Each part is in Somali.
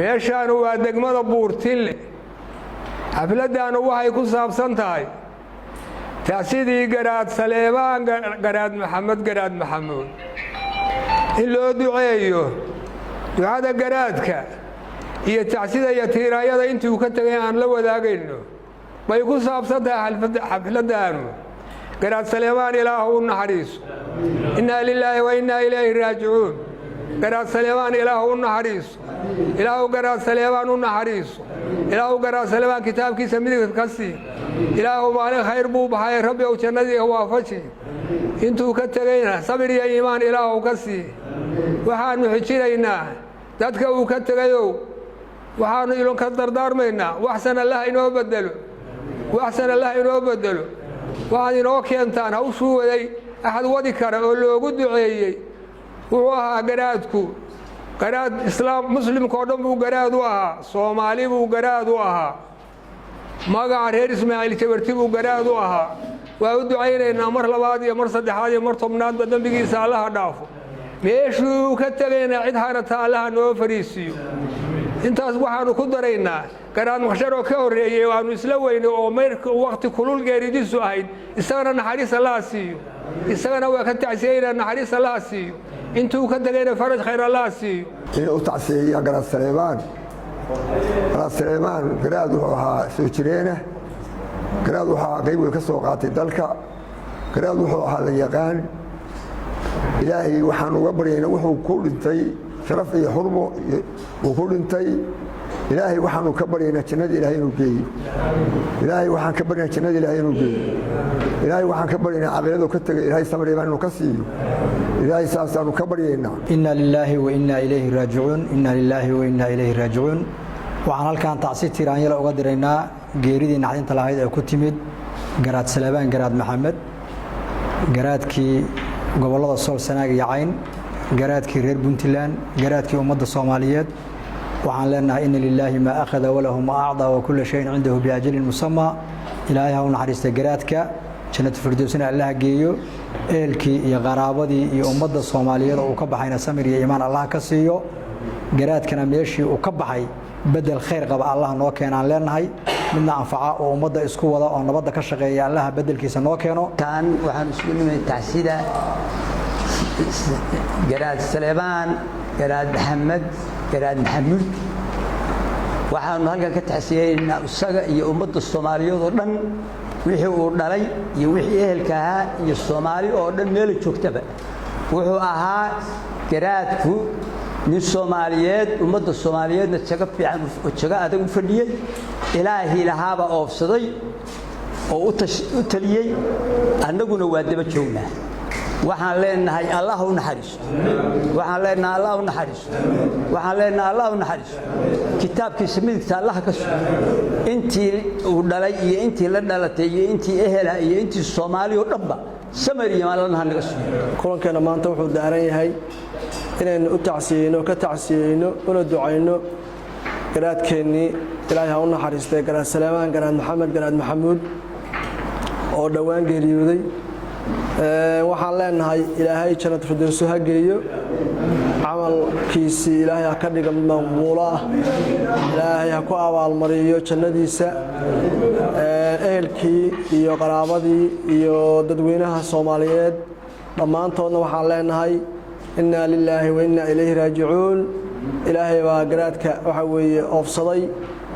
meeshaan waa degmada Buurtille xafladana waxay ku saabsan tahay taasidii garaad Saleebaan garaad Maxamuud in loo duceeyo ducada garaadka iyo taasida iyo tiiraayada intii uu ka tagay aan la wadaagayno bay ku saabsan tahay xafladana garaad Saleebaan Ilaahu naxariiso inna lillahi wa inna ilayhi raaji'uun garaad Saleebaan Ilaahu naxariiso ilaahu garaad Saleebaan naxariiso ilaahu garaad Saleebaan kitaabkiisa midig ka sii ilaahu maalin khayr buu baxay rabbi oo jannadii waafaji intuu ka tagayna sabir iyo iimaan ilaahu ka sii waxaanu xijinaynaa dadka uu ka tagayo waxaanu ilon ka dardaarmaynaa waxsan Allah inoo bedelo waxaan inoo keentaan hawshuu waday ahad wadi kara oo loogu duceeyay wuxuu ahaa garaadku garaad islaam muslimka oo dhan buu garaad u ahaa Soomaali buu garaad u ahaa magaca reer Ismaaciil Jabarti buu garaad u ahaa waa u ducaynaynaa mar labaad iyo mar saddexaad iyo mar tobnaad dambigiisa Allah dhaafo meeshuu ka tagayna cid harata Allah noo fariisiyo intaas waxaanu ku daraynaa garaad Muxsharo ka horeeyay waanu isla weynay oo meerka waqti kulul geeridiisu ahayd isagana naxariis Allah siiyo isagana waa ka tacsiyeynaa naxariis Allah siiyo intuu ka tagayna faraj khayr Allah siiyo inuu tacsiyeeyo garaad Saleebaan garaad wuxuu ahaa soo jireena garaad wuxuu ahaa qayb ka soo qaatay dalka garaad wuxuu ahaa la yaqaan ilaahay waxaan uga baryaynaa wuxuu ku dhintay sharaf iyo xurmo uu ku dhintay ilaahay waxaanu ka baryaynaa jannada ilaahay inuu geeyo ilaahay waxaan ka baryaynaa jannada ilaahay inuu geeyo ilaahay waxaan ka baryaynaa aqalada ka tagay ilaahay samir inuu ka siiyo ilaahay saasaanu ka baryaynaa inna lillahi wa inna ilayhi raaji'uun waxaan halkaan tacsi tiraanyada uga diraynaa geeridii naxdinta lahayd ee ku timid garaad Saleebaan garaad Maxamed garaadkii gobolada Sool Sanaag iyo Cayn garaadkii reer Puntland garaadkii ummadda Soomaaliyeed waxaan leenahay inna lillahi ma akhadha wa lahu ma a'ta wa kullu shay'in 'indahu bi ajalin musamma ilaahay ha naxariista garaadka jannada firdawsina Allah geeyo eelkii iyo qaraabadii iyo ummadda Soomaaliyeed oo ka baxayna samir iyo iimaan Allah ka siiyo garaadkana meeshii uu ka baxay بدل خير قبل الله نوكينا لنا من أنفعاء ومدة إسكوة ونبضة كشغية الله بدل كيس نوكينه كان وحن سكون من التعسيدة جراد سليمان جراد محمد جراد محمود وحن هلقا كتعسيدة إن السجى يمد الصومالي ضمن وحي ودلي يوحي الكها الصومالي ودن ميل تكتب وحو أها جراد من الصوماليات ومد الصوماليات نتشقف في عن وتشقى أدم فردية إلهي لهابة أوفصدي أو أتليي أن نقول وادي بتشونا وحنا لنا هاي الله نحرس وحنا لنا الله نحرس وحنا لنا الله نحرس كتاب كسميك الله كسر أنتي ودلي أنتي لدلتي أنتي أهلها أنتي الصومالي وربا سمري ما لنا هنقص كلنا كنا ما نتوحد دارين هاي inaynu u tacsiyeyno ka tacsiyeyno una ducayno garaadkeennii ilaahay ha u naxariistay garaad Saleebaan garaad Maxamed garaad Maxamuud oo dhawaan geeriyooday waxaan leenahay ilaahay jannada firdawsi ha geeyo camalkiisii ilaahay ha ka dhigo maqbuul ah ilaahay ha ku abaalmariyo jannadiisa ehelkii iyo qaraabadii iyo dadweynaha Soomaaliyeed dhammaantoodna waxaan leenahay إنا لله وإنا إليه راجعون إلهي وقراتك وحوي أفصدي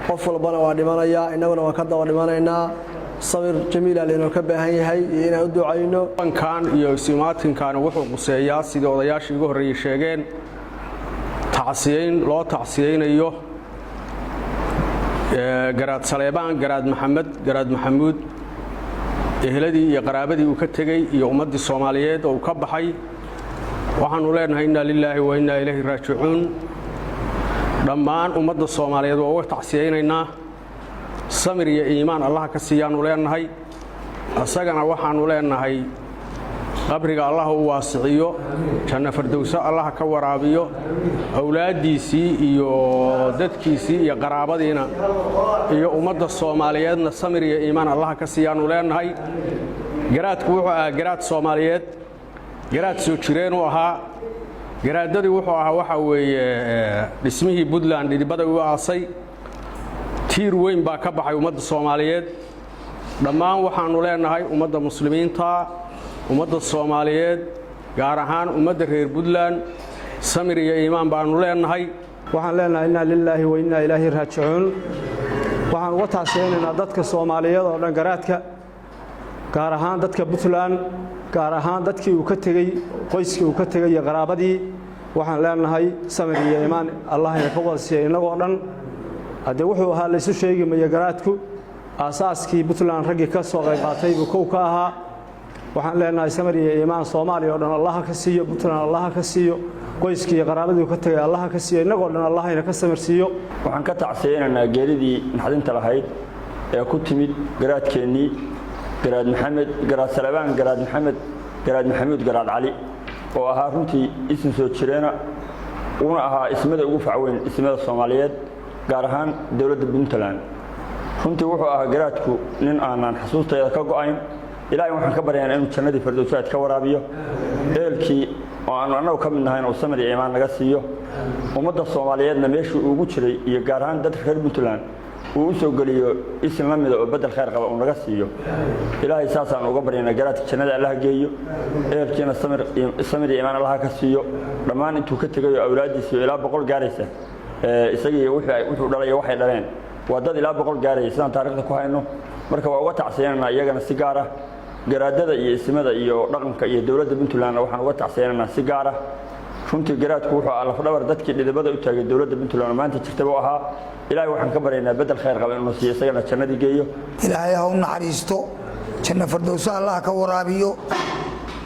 قفل بنا ودمانيا إننا وكذا ودمانينا صبر جميل لأنه كبه هي إنا أدعو عينه كان يسمات كان وحو قصيات سيد وضياش يقول ريشيجين تعسيين لا تعسيين أيوه قرات سليبان قرات محمد قرات محمود إهلدي يقرابدي وكتجي يومد الصوماليات وكبحي waxaanu leenahay inna lillahi wa inna ilayhi raaji'uun dhammaan ummadda Soomaaliyeed oo tacsiyeynayna samir iyo iimaan Allah ka siiyaanu leenahay asagana waxaanu leenahay qabriga Allah uu waasiciyo janna firdawsa Allah ka waraabiyo awlaadiisii iyo dadkiisii iyo qaraabadiina iyo ummadda Soomaaliyeedna samir iyo iimaan Allah ka siiyaanu leenahay garaadku wuxuu ahaa garaad Soomaaliyeed garaad soo jireen oo ahaa garaadadii wuxuu ahaa waxa weeye dhismihii Puntland dhidibada u aasay tiir weyn baa ka baxay ummadda Soomaaliyeed dhammaan waxaanu leenahay ummadda muslimiinta ummadda Soomaaliyeed gaar ahaan ummadda reer Puntland samir iyo iimaan baanu leenahay waxaan leenahay inna lillahi wa inna ilaahi raaji'uun waxaan uga taaseenaynaa dadka Soomaaliyeed oo dhan garaadka gaar ahaan dadka Puntland gaar ahaan dadkii uu ka tagay qoyskii uu ka tagay iyo qaraabadii waxaan leenahay samir iyo iimaan Allah ina ka wasiyo inagoo dhan hadii wuxuu ahaa la isu sheegay ma garaadku asaaskii Puntland ragii ka soo qayb qaatay buu kow ka ahaa waxaan leenahay samir iyo iimaan Soomaaliya oo dhan Allah ka siiyo Puntland Allah ka siiyo qoyskii qaraabadii ka tagay Allah ka siiyo inagoo dhan Allah ina ka samir siiyo waxaan ka tacsiyeenaa geeridii naxdinta lahayd ee ku timid garaadkeennii garaad maxamed garaad salabaan garaad maxamed garaad maxamuud garaad cali oo ahaa runtii isin soo jireena una ahaa ismada ugu facweyn ismada Soomaaliyeed gaar ahaan dawladda Puntland runtii wuxuu ahaa garaadku nin aanan xasuustayda ka go'ayn ilaahay waxaan ka baryaynaa inuu jannadii firdawsaad ka waraabiyo eelkii oo aan anagu ka mid nahay oo samir iyo iimaan naga siiyo ummadda Soomaaliyeedna meeshii ugu jiray iyo gaar ahaan dadka reer Puntland uu soo galiyo isin la mid oo bedel khayr qaba oo naga siiyo ilaahay saasaan uga baryaynaa garaadka jannada Allah geeyo eelkiina samir iyo iimaan Allah ka siiyo dhammaan intuu ka tagay awlaadiisa ilaa 100 gaaraysa isagii wuxuu dhalay waxay dhaleen waa dad ilaa 100 gaaraysa sidaan taariikhda ku hayno marka waa uga tacsiyeenaa iyagana si gaar ah garaadada iyo ismada iyo dhaqanka iyo dawladda Puntland waxaan uga tacsiyeenaa si gaar ah runtii garaadku wuxuu ahaa lafdhabar dadkii dhidibada u taagay dawladda Puntland maanta jirtaba ahaa ilaahay waxaan ka baryaynaa bedel khayr qaba inuu siiyo isagana jannadii geeyo ilaahay ha u naxariisto janna firdawsa Allah ka waraabiyo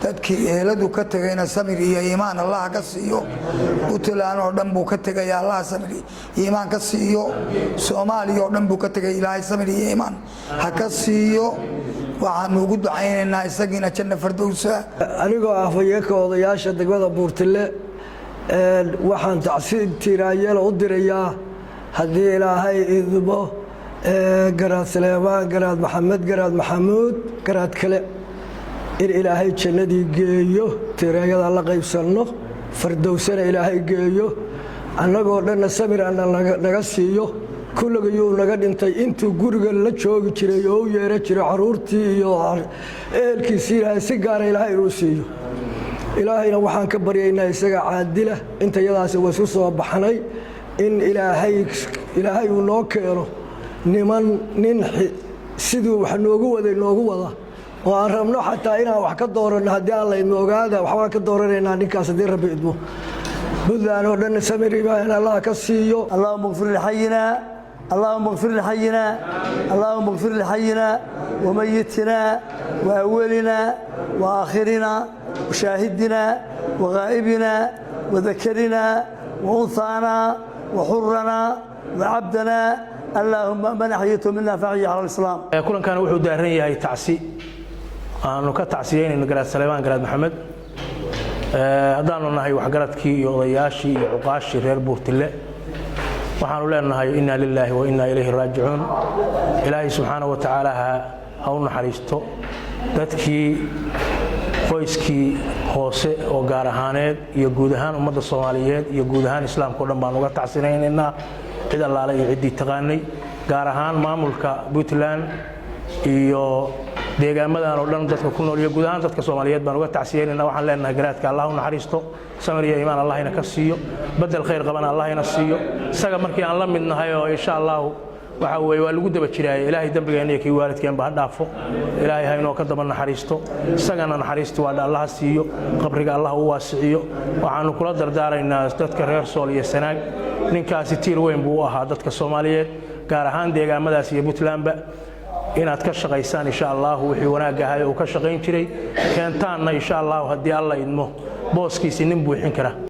dadkii eeladu ka tagayna samir iyo iimaan Allah ka siiyo Puntland oo dhan buu ka tagay Allah samir iyo iimaan ka siiyo Soomaaliya oo dhan buu ka tagay ilaahay samir iyo iimaan ha ka siiyo waxaan ugu ducaynaynaa isagina janna firdawsa anigoo ah fayeenka odayaasha degmada Buurtile waxaan tacsiin tiraayeel u dirayaa haddii ilaahay idmo garaad Salebaan garaad Maxamed garaad Maxamuud garaad kale in ilaahay jannadii geeyo tiraayada la qaybsano firdawsana ilaahay geeyo annagoo dhan samir naga siiyo kulligii naga dhintay intuu guriga la joogi jiray oo yeera jiray caruurtii iyo eelkiisii ilaahay si gaar ah ilaahay uu siiyo ilaahayna waxaan ka baryaynaa isaga caadila inta yadaas way soo soo baxnay in ilaahay uu noo keeno nin sidoo wax noogu wada oo aan rabno xataa inaan wax ka doorano haddii aan la idmo ogaada waxaan ka dooranaynaa ninkaas haddii Rabbi idmo Puntland oo dhan samir iyo Allah ka siiyo Allahumma ighfir li hayyina اللهم اغفر لحينا اللهم اغفر لحينا وميتنا وأولنا وآخرنا وشاهدنا وغائبنا وذكرنا وأنثانا وحرنا وعبدنا اللهم من أحييته منا فأحيي على الإسلام. كلن كان وحده دارين يا تعسي أنا كتعسيين إن قرأت سليمان قرأت محمد هذا نهاي وحقرتك يضياشي عقاشي غير بورتله waxaan u leenahay inna lillahi wa inna ilayhi raaji'uun ilaahi subhanahu wa ta'ala ha u naxariisto dadkii qoyskii hoose oo gaar ahaaneed iyo guud ahaan ummadda Soomaaliyeed iyo guud ahaan islaamka oo dhan baan uga tacsinaynaa cid allaale iyo cidii taqaanay gaar ahaan maamulka Puntland iyo deegaamadan oo dhan dadka ku nool iyo guud ahaan dadka Soomaaliyeed baan uga tacsinaynaa waxaan leenahay garaadka Allah u naxariisto samir iyo iimaan Allah ina ka siiyo بدل خير قبنا الله ينصيه سجى مركي الله من هاي إن شاء الله وحوي والجود بتشري إلهي دبر يعني كي والد كان بعد عفو إلهي هاي نوع كذا من حريستو سجنا نحريستو على الله سيو قبرك الله هو سيو وعن كل دردار الناس تذكر رسول السنة نكاس تير وين بوها تذكر الصومالية كارهان ديجا مدى سي بوتلان إن أتكشف إنسان إن شاء الله وحيونا جهاي وكشفين شري كان تانا إن شاء الله هدي الله إنه بوسكي سنين بوحين كره